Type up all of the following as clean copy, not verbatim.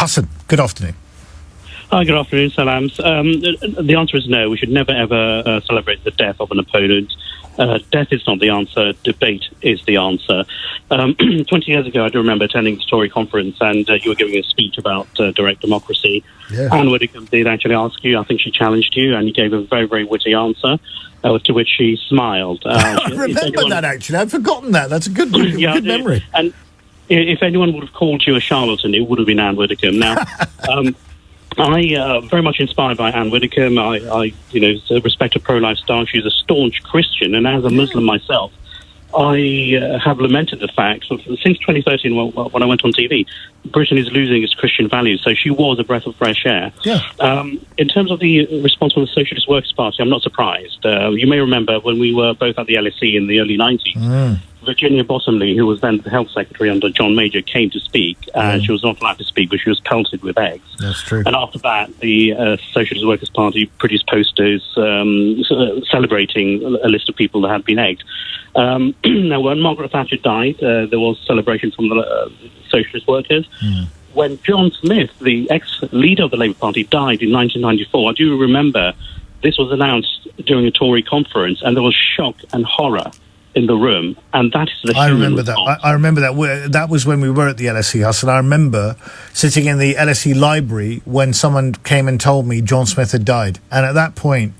Hassan, good afternoon. Hi, good afternoon, Salams. The answer is no. We should never, ever celebrate the death of an opponent. Death is not the answer. Debate is the answer. 20 years ago, I do remember attending the Tory conference, and you were giving a speech about direct democracy. Yeah. Anne Widdecombe did actually ask you. I think she challenged you, and you gave a very, very witty answer, to which she smiled. I remember that, actually. I'd forgotten that. That's a good memory. And if anyone would have called you a charlatan, it would have been Anne Widdecombe. Now, I very much inspired by Anne Widdecombe. I respect her pro-life stance. She's a staunch Christian, and as a Muslim myself, I have lamented the fact that since 2013, when I went on TV, Britain is losing its Christian values. So she was a breath of fresh air. Yeah. In terms of the response from the Socialist Workers' Party, I'm not surprised. You may remember when we were both at the LSE in the early 90s. Virginia Bottomley, who was then the health secretary under John Major, came to speak. She was not allowed to speak, but she was pelted with eggs. That's true. And after that, the Socialist Workers' Party produced posters celebrating a list of people that had been egged. Now, when Margaret Thatcher died, there was celebration from the Socialist Workers. When John Smith, the ex-leader of the Labour Party, died in 1994, I do remember this was announced during a Tory conference, and there was shock and horror in the room, and that is the. I remember that. That was when we were at the LSE House, and I remember sitting in the LSE library when someone came and told me John Smith had died, and at that point,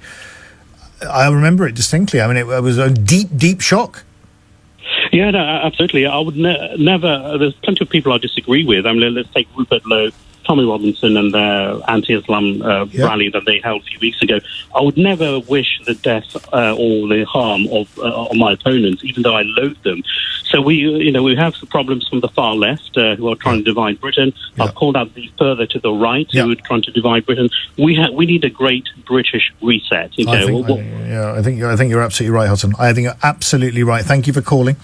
I remember it distinctly. I mean, it was a deep, deep shock. Yeah, no, absolutely. I would never. There's plenty of people I disagree with. I mean, let's take Rupert Lowe, Tommy Robinson, and their anti-Islam rally that they held a few weeks ago. I would never wish the death or the harm of my opponents, even though I loathe them. So we have some problems from the far left who are trying to divide Britain. I've called out the further to the right who are trying to divide Britain. We need a great British reset. I think you're absolutely right, Hutton. I think you're absolutely right. Thank you for calling.